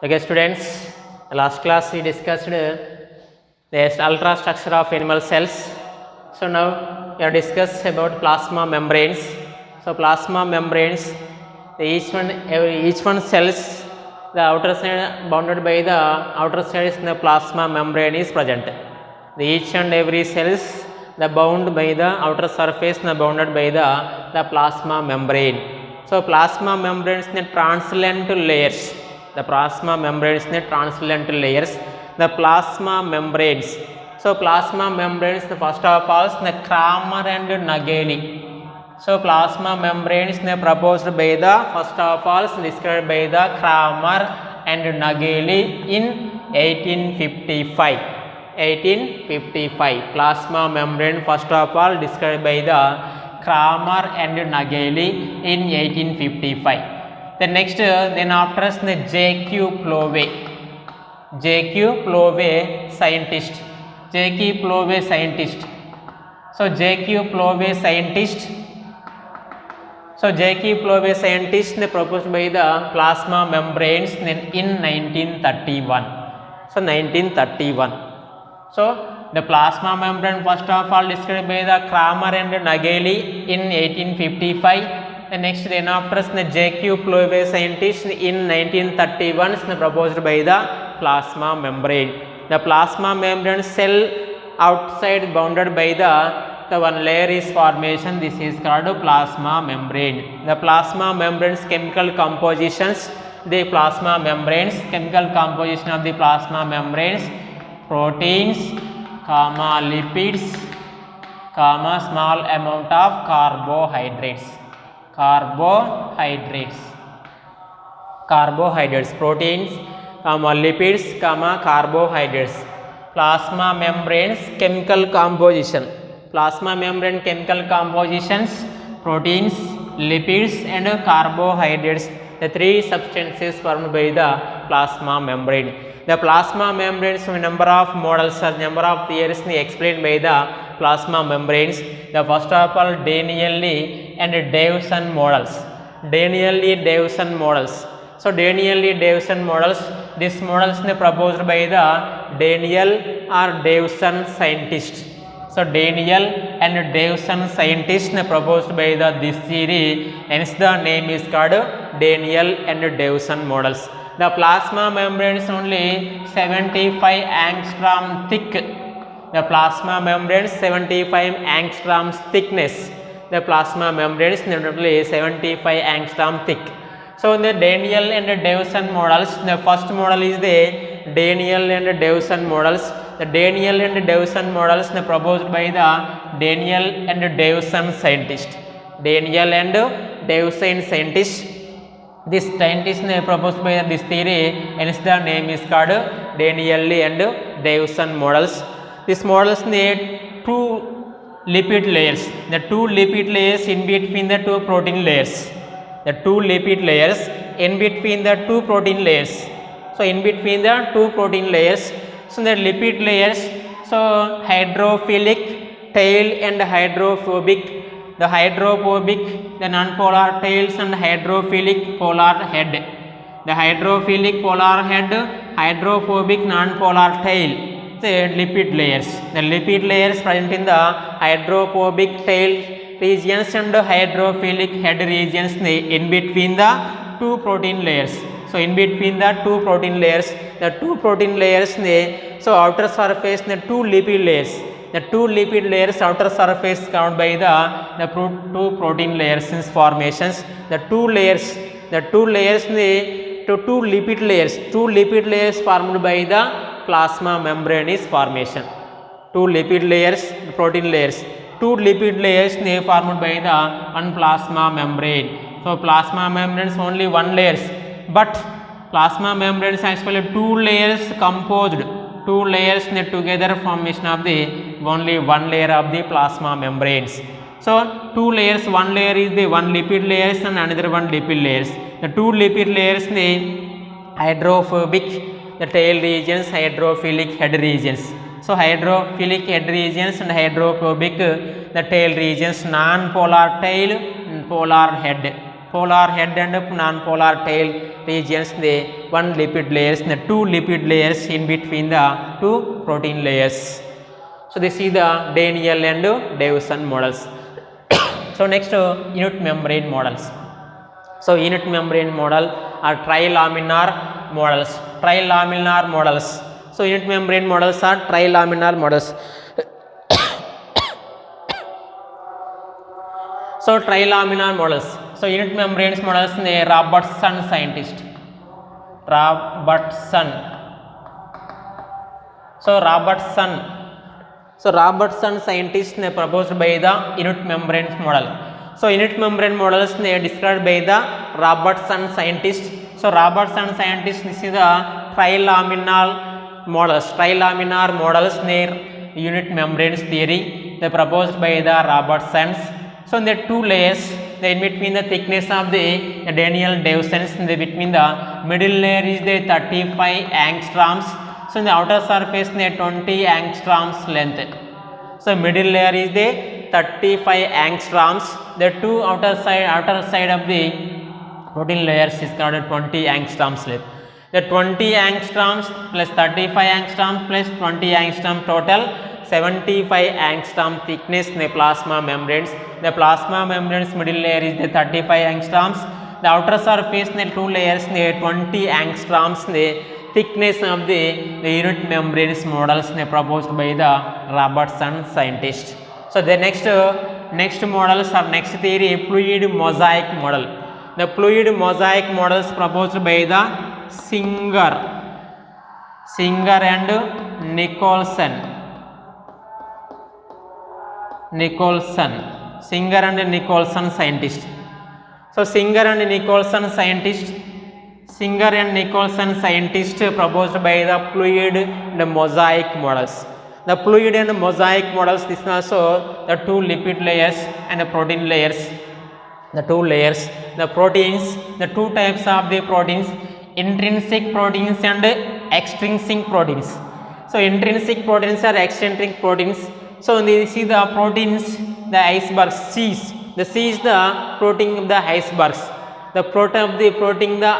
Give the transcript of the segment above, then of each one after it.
Okay, students, last class we discussed the ultra structure of animal cells. So now we have discussed about plasma membranes. So plasma membranes, each one cells, the outer side bounded by the outer sides, the plasma membrane is present. The each and every cells, the bound by the outer surface, the bounded by the plasma membrane. So plasma membranes the translucent layers. The plasma membranes the translucent layers. The plasma membranes. So plasma membranes, the first of all, the Kramer and Nageli. So plasma membranes they proposed by the first of all described by the Kramer and Nageli in 1855. 1855 plasma membrane first of all described by the Kramer and Nageli in 1855. Then next, then after the J.Q. Plove, scientist. J.Q. Plove scientist. So J.Q. Plove scientist. So J.Q. Plove scientist they proposed by the plasma membranes in 1931. So 1931. So the plasma membrane first of all described by the Kramer and Nageli in 1855. The next then after the J.Q. Plove scientist in 1931 proposed by the plasma membrane. The plasma membrane cell outside bounded by the one layer is formation. This is called plasma membrane. The plasma membrane's chemical compositions. The plasma membranes chemical composition of the plasma membranes: proteins, lipids, small amount of carbohydrates. Proteins, lipids, carbohydrates. Plasma membranes chemical composition. Plasma membrane chemical compositions: proteins, lipids and carbohydrates. The three substances formed by the plasma membrane. The plasma membranes number of models or number of theories explained by the plasma membranes. The first of all Danielle and Davison models. Davison models. So Danielle Davison models. These models proposed by the Danielle or Davison scientists. So Danielle and Davison scientists proposed by this theory, hence the name is called Danielle and Davison models. The plasma membrane is only 75 angstrom thick. The plasma membrane is 75 angstroms thickness. The plasma membrane is only 75 angstrom thick. So the Danielle and Davison models, the first model is the Danielle and Davison models. The Danielle and Davison models proposed by the Danielle and Davison scientist. Danielle and Davison scientist. This scientist proposed by this theory, hence the name is called Danielle and Davison models. These models need two lipid layers. The two lipid layers in between the two protein layers. The two lipid layers in between the two protein layers. So in between the two protein layers, so the lipid layers, so hydrophilic tail and hydrophobic. The hydrophobic, the nonpolar tails and hydrophilic polar head. The hydrophilic polar head, hydrophobic nonpolar tail. The lipid layers. The lipid layers present in the hydrophobic tail regions and hydrophilic head regions in between the two protein layers. So in between the two protein layers, so outer surface the two lipid layers. The two lipid layers outer surface covered by the two protein layers since formations. The two lipid layers formed by the plasma membrane is formation. Two lipid layers, protein layers. Two lipid layers formed by the one plasma membrane. So plasma membrane is only one layers, but plasma membrane is actually two layers composed. Two layers together formation of the only one layer of the plasma membranes. So two layers, one layer is the one lipid layers and another one lipid layers. The two lipid layers hydrophobic, the tail regions, hydrophilic head regions. So hydrophilic head regions and hydrophobic the tail regions, non-polar tail, polar head and non-polar tail regions one lipid layers and the two lipid layers in between the two protein layers. So this is the Danielle and Davison models. So next unit membrane models. So unit membrane model are trilaminar models. Trilaminar models. So unit membrane models are trilaminar models. So trilaminar models. So unit membranes models ne Robertson scientist. Robertson. So Robertson scientist ne proposed by the unit membranes model. So unit membrane models ne described by the Robertson scientist. So Robertson scientist, this is the trilaminar models. Trilaminar models near unit membranes theory, they proposed by the Robertsons. So in the two layers, in between the thickness of the Danielle Davisons, in the between the middle layer is the 35 angstroms. So in the outer surface, the 20 angstroms length. So middle layer is the 35 angstroms. The two outer side of the protein layers is called 20 angstroms length. The 20 angstroms plus 35 angstroms plus 20 angstrom total 75 angstrom thickness in the plasma membranes. The plasma membranes middle layer is the 35 angstroms. The outer surface in the two layers in the 20 angstroms in the thickness of the unit membranes models proposed by the Robertson scientist. So the next models or next theory, fluid mosaic model. The fluid mosaic models proposed by the Singer and Nicholson. Singer and Nicholson scientist. So Singer and Nicholson scientist proposed by the fluid and mosaic models. The fluid and mosaic models, this is also the two lipid layers and the protein layers. The two layers, the proteins, the two types of the proteins, intrinsic proteins and extrinsic proteins. So intrinsic proteins are extrinsic proteins. So this is the proteins, the iceberg C's. The C is the protein of the icebergs. The protein of the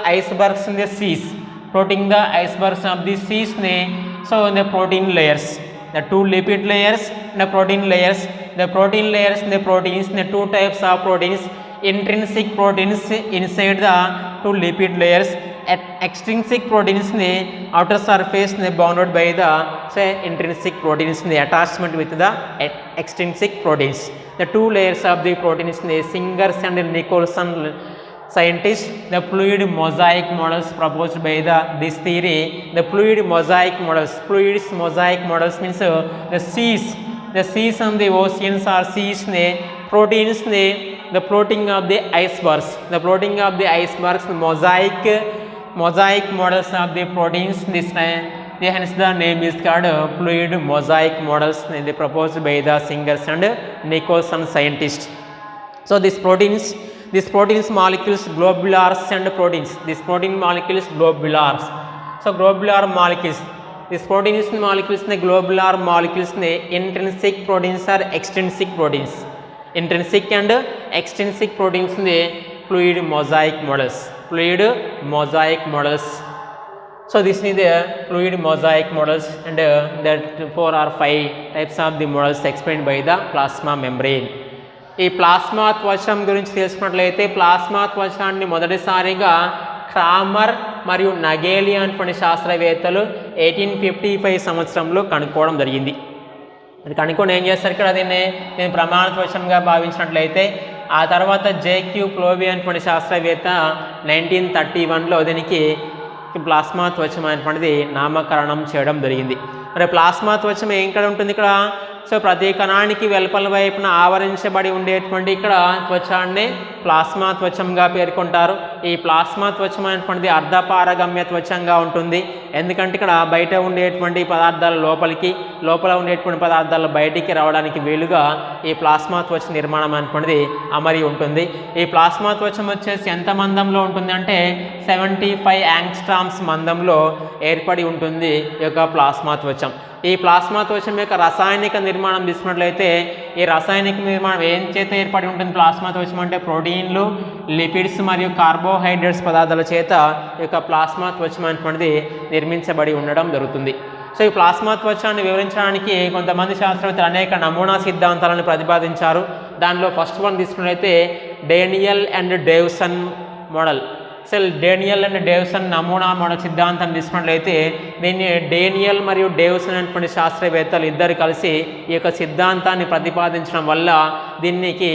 icebergs in the C's. Protein the icebergs of the C's name. So in the protein layers, the two lipid layers and the protein layers. The protein layers and the proteins, the two types of proteins, intrinsic proteins inside the two lipid layers. At extrinsic proteins in the outer surface bounded by the intrinsic proteins in the attachment with the extrinsic proteins. The two layers of the proteins in the Singer and Nicholson scientists, the fluid mosaic models proposed by this theory. The fluid mosaic models means the seas on the oceans are seas proteins the floating of the icebergs. The floating of the icebergs, mosaic models of the proteins. Hence the name is called fluid mosaic models. They proposed by the Singer and Nicholson scientists. So these proteins molecules, globulars and proteins. These protein molecules, globulars. So globular molecules. These proteins molecules, globular molecules, intrinsic proteins are extrinsic proteins. Intrinsic and extrinsic proteins in the fluid mosaic models. So this is the fluid mosaic models, and that 4 or 5 types of the models explained by the plasma membrane. ఈ plasma త్వచం గురించి తెలుసుకున్నట్లయితే plasma త్వచాన్ని మొదటిసారిగా Cramer మరియు నగేలి అనేటువంటి శాస్త్రవేత్తలు 1855 సంవత్సరంలో కనుక్కోవడం జరిగింది. అది కనుక్కొని ఏం చేస్తారు, ఇక్కడ దీన్ని ప్రమాణ త్వచంగా భావించినట్లయితే ఆ తర్వాత జేక్యూ క్లోవి అనేటువంటి శాస్త్రవేత్త 1931లో దీనికి ప్లాస్మా త్వచం అనేటువంటిది నామకరణం చేయడం జరిగింది. మరి ప్లాస్మా త్వచం ఎక్కడ ఉంటుంది ఇక్కడ? సో ప్రతి కణానికి వెలుపల వైపున ఆవరించబడి ఉండేటువంటి ఇక్కడ త్వచాన్ని ప్లాస్మా త్వచంగా పేర్కొంటారు. ఈ ప్లాస్మా త్వచం అనేటువంటిది అర్ధపారగమ్య త్వచంగా ఉంటుంది. ఎందుకంటే ఇక్కడ బయట ఉండేటువంటి పదార్థాల లోపల ఉండేటువంటి పదార్థాలు బయటికి రావడానికి వీలుగా ఈ ప్లాస్మా త్వచ నిర్మాణం అనేటువంటిది అమరి ఉంటుంది. ఈ ప్లాస్మా త్వచం వచ్చేసి ఎంత మందంలో ఉంటుంది అంటే 75 యాంగ్స్ట్రామ్స్ మందంలో ఏర్పడి ఉంటుంది ఈ యొక్క ప్లాస్మా త్వచం. ఈ ప్లాస్మా త్వచం యొక్క రసాయనిక నిర్మాణం తీసుకున్నట్లయితే ఈ రసాయనిక నిర్మాణం ఏం చేత ఏర్పడి ఉంటుంది ప్లాస్మా త్వచం అంటే ప్రోటీన్లు, లిపిడ్స్ మరియు కార్బోహైడ్రేట్స్ పదార్థాల చేత ఈ యొక్క ప్లాస్మా త్వచం అనేటువంటిది నిర్మించబడి ఉండడం జరుగుతుంది. సో ఈ ప్లాస్మా త్వచాన్ని వివరించడానికి కొంతమంది శాస్త్రవేత్తలు అనేక నమూనా సిద్ధాంతాలను ప్రతిపాదించారు. దానిలో ఫస్ట్ వన్ తీసుకున్నట్లయితే డేనియల్ అండ్ డేవిసన్ మోడల్. అసలు డేనియల్ అండ్ డేవిసన్ నమూనా మోడల్ సిద్ధాంతం తీసుకున్నట్లయితే దీన్ని డేనియల్ మరియు డేవిసన్ అనేటువంటి శాస్త్రవేత్తలు ఇద్దరు కలిసి ఈ యొక్క సిద్ధాంతాన్ని ప్రతిపాదించడం వల్ల దీనికి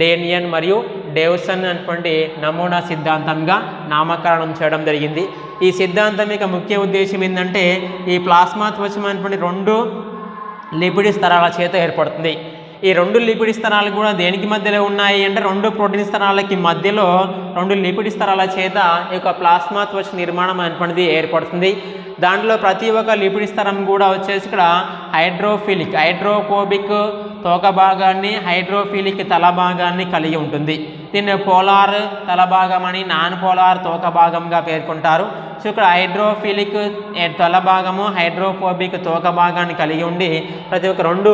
డేనియల్ మరియు డేవిసన్ అనేటువంటి నమూనా సిద్ధాంతంగా నామకరణం చేయడం జరిగింది. ఈ సిద్ధాంతం యొక్క ముఖ్య ఉద్దేశం ఏంటంటే ఈ ప్లాస్మా త్వచం అనేటువంటి 2 లిపిడ్ స్తరాల చేత ఏర్పడుతుంది. ఈ 2 లిపిడ్ స్తరాలు కూడా దేనికి మధ్యలో ఉన్నాయి అంటే 2 ప్రోటీన్ స్తరాలకి మధ్యలో 2 లిపిడ్ స్తరాల చేత ఈ యొక్క ప్లాస్మా త్వచ నిర్మాణం అనేటువంటిది ఏర్పడుతుంది. దాంట్లో ప్రతి ఒక్క లిపిడ్ స్తరం కూడా వచ్చేసి ఇక్కడ హైడ్రోఫోబిక్ తోక భాగాన్ని, హైడ్రోఫిలిక్ తల భాగాన్ని కలిగి ఉంటుంది. దీన్ని పోలార్ తల భాగం అని, నాన్ పోలార్ తోక భాగంగా పేర్కొంటారు. సో ఇక్కడ హైడ్రోఫిలిక్ తల భాగము, హైడ్రోఫోబిక్ తోక భాగాన్ని కలిగి ఉండి ప్రతి ఒక్క 2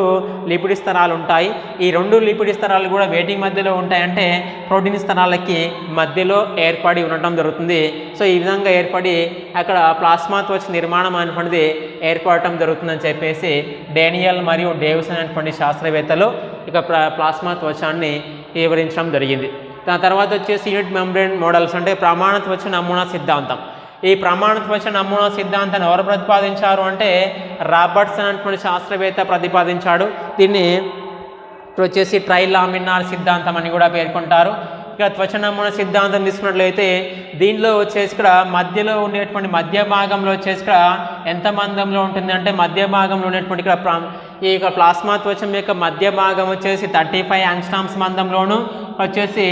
లిపిడ్ స్తరాలు ఉంటాయి. ఈ 2 లిపిడ్ స్తరాలు కూడా వేటి మధ్యలో ఉంటాయంటే ప్రోటీన్ స్తరాలకి మధ్యలో ఏర్పడి ఉండటం జరుగుతుంది. సో ఈ విధంగా ఏర్పడి అక్కడ ప్లాస్మా త్వచ నిర్మాణం అనేటువంటిది ఏర్పడటం జరుగుతుందని చెప్పేసి డేనియల్ మరియు డేవిసన్ అనేటువంటి శాస్త్రవేత్తలు ఇక ప్లాస్మా త్వచాన్ని వివరించడం జరిగింది. దాని తర్వాత వచ్చేసి యూనిట్ మెంబ్రేన్ మోడల్స్ అంటే ప్రమాణ త్వచ నమూనా సిద్ధాంతం. ఈ ప్రమాణ త్వచ నమూనా సిద్ధాంతాన్ని ఎవరు ప్రతిపాదించారు అంటే రాబర్ట్సన్ అనేటువంటి శాస్త్రవేత్త ప్రతిపాదించాడు. దీన్ని ఇక్కడ వచ్చేసి ట్రైలామినార్ సిద్ధాంతం అని కూడా పేర్కొంటారు. ఇక్కడ త్వచ నమూనా సిద్ధాంతం తీసుకున్నట్లయితే దీనిలో వచ్చేసి ఇక్కడ మధ్యలో ఉండేటువంటి మధ్య భాగంలో వచ్చేసి ఇక్కడ ఎంత మందంలో ఉంటుంది అంటే మధ్య భాగంలో ఉండేటువంటి ఇక్కడ ఈ యొక్క ప్లాస్మా త్వచం యొక్క మధ్య భాగం వచ్చేసి 35 యాంగ్స్ట్రామ్స్ మందంలోను వచ్చేసి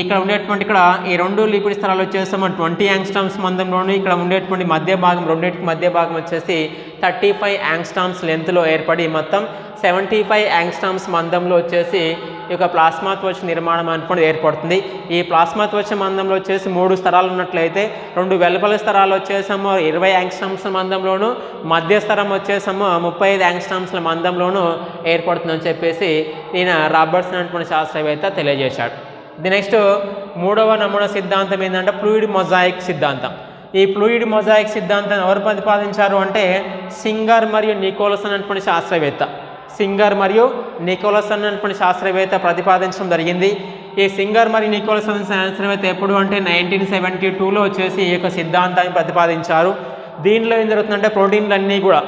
ఇక్కడ ఉండేటువంటి ఇక్కడ ఈ 2 లిపిడ్ స్తరాలు వచ్చేసి 20 యాంగ్స్ట్రామ్స్ మందంలోను ఇక్కడ ఉండేటువంటి మధ్య భాగం రెండింటికి మధ్య భాగం వచ్చేసి 35 యాంగ్స్ట్రామ్స్ లెంత్లో ఏర్పడి మొత్తం 75 యాంగ్స్ట్రామ్స్ మందంలో వచ్చేసి ఈ యొక్క ప్లాస్మా త్వచ నిర్మాణం అనుకుని ఏర్పడుతుంది. ఈ ప్లాస్మా త్వచ మందంలో వచ్చేసి 3 స్తరాలు ఉన్నట్లయితే 2 వెలుపల స్తరాలు వచ్చేసేమో 20 యాంగ్స్ట్రామ్స్ మందంలోను, మధ్య స్తరం వచ్చేసేమో 35 యాంగ్స్ట్రామ్స్ల మందంలోను ఏర్పడుతుందని చెప్పేసి ఈయన రాబర్ట్సన్ అనేటువంటి శాస్త్రవేత్త తెలియజేశాడు. ది నెక్స్ట్ 3వ నమూనా సిద్ధాంతం ఏంటంటే ఫ్లూయిడ్ మొజాయిక్ సిద్ధాంతం. ఈ ఫ్లూయిడ్ మొజాయిక్ సిద్ధాంతాన్ని ఎవరు ప్రతిపాదించారు అంటే సింగర్ మరియు నికోలసన్ అనేటువంటి శాస్త్రవేత్త. సింగర్ మరియు నికోలసన్ అనేటువంటి శాస్త్రవేత్త ప్రతిపాదించడం జరిగింది. ఈ సింగర్ మరియు నికోలసన్ శాస్త్రవేత్త ఎప్పుడు అంటే 1972లో వచ్చేసి ఈ యొక్క సిద్ధాంతాన్ని ప్రతిపాదించారు. దీనిలో ఏం జరుగుతుందంటే ప్రోటీన్లన్నీ కూడా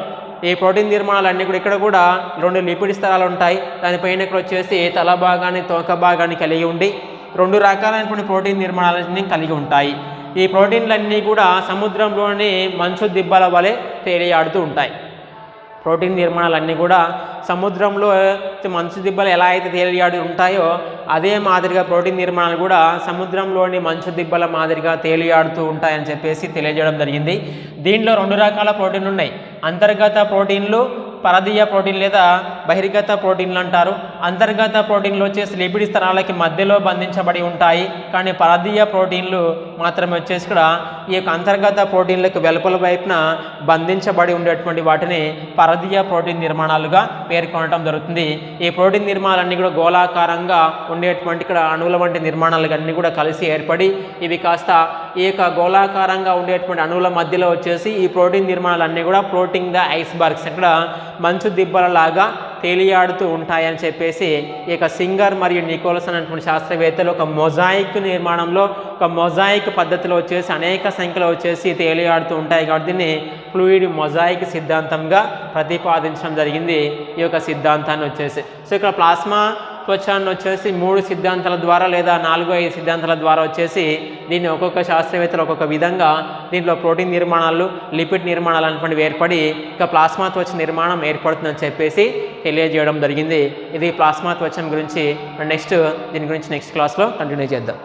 ఈ ప్రోటీన్ నిర్మాణాలన్నీ కూడా ఇక్కడ కూడా 2 లిపిడ్ స్తరాలు ఉంటాయి. దానిపైన ఇక్కడ వచ్చేసి తల భాగాన్ని, తోక భాగాన్ని కలిగి ఉండి 2 రకాలైనటువంటి ప్రోటీన్ నిర్మాణాలన్నీ కలిగి ఉంటాయి. ఈ ప్రోటీన్లన్నీ కూడా సముద్రంలోని మంచు దిబ్బల వలె తేలియాడుతూ ఉంటాయి. ప్రోటీన్ నిర్మాణాలన్నీ కూడా సముద్రంలో మంచు దిబ్బలు ఎలా అయితే తేలియాడి ఉంటాయో అదే మాదిరిగా ప్రోటీన్ నిర్మాణాలు కూడా సముద్రంలోని మంచు దిబ్బల మాదిరిగా తేలియాడుతూ ఉంటాయని చెప్పేసి తెలియజేయడం జరిగింది. దీనిలో 2 రకాల ప్రోటీన్లు ఉన్నాయి. అంతర్గత ప్రోటీన్లు, పరదీయ ప్రోటీన్ లేదా బహిర్గత ప్రోటీన్లు అంటారు. అంతర్గత ప్రోటీన్లు వచ్చేసి లిపిడ్ స్తరాలకి మధ్యలో బంధించబడి ఉంటాయి. కానీ పరదీయ ప్రోటీన్లు మాత్రమే వచ్చేసి ఇక్కడ ఈ యొక్క అంతర్గత ప్రోటీన్లకు వెలుపల వైపున బంధించబడి ఉండేటువంటి వాటిని పరదీయ ప్రోటీన్ నిర్మాణాలుగా పేర్కొనడం జరుగుతుంది. ఈ ప్రోటీన్ నిర్మాణాలన్నీ కూడా గోళాకారంగా ఉండేటువంటి ఇక్కడ అణువుల వంటి నిర్మాణాలు అన్నీ కూడా కలిసి ఏర్పడి ఇవి కాస్త ఈ యొక్క గోళాకారంగా ఉండేటువంటి అణువుల మధ్యలో వచ్చేసి ఈ ప్రోటీన్ నిర్మాణాలన్నీ కూడా ఫ్లోటింగ్ ద ఐస్బర్గ్స్ ఇక్కడ మంచు దిబ్బలలాగా తేలియాడుతూ ఉంటాయని చెప్పేసి ఈ యొక్క సింగర్ మరియు నికోలసన్ అనేటువంటి శాస్త్రవేత్తలు ఒక మొజాయిక్ నిర్మాణంలో ఒక మొజాయిక్ పద్ధతిలో వచ్చేసి అనేక సంఖ్యలో వచ్చేసి తేలియాడుతూ ఉంటాయి కాబట్టి దీన్ని ఫ్లూయిడ్ మొజాయిక్ సిద్ధాంతంగా ప్రతిపాదించడం జరిగింది ఈ యొక్క సిద్ధాంతాన్ని వచ్చేసి. సో ఇక్కడ ప్లాస్మా త్వచాన్ని వచ్చేసి 3 సిద్ధాంతాల ద్వారా లేదా 4-5 సిద్ధాంతాల ద్వారా వచ్చేసి దీన్ని ఒక్కొక్క శాస్త్రవేత్తలు ఒక్కొక్క విధంగా దీంట్లో ప్రోటీన్ నిర్మాణాలు, లిపిడ్ నిర్మాణాలు అనేటువంటివి ఏర్పడి ఇక ప్లాస్మా త్వచ నిర్మాణం ఏర్పడుతుందని చెప్పేసి తెలియజేయడం జరిగింది. ఇది ప్లాస్మా త్వచం గురించి. నెక్స్ట్ దీని గురించి నెక్స్ట్ క్లాస్లో కంటిన్యూ చేద్దాం.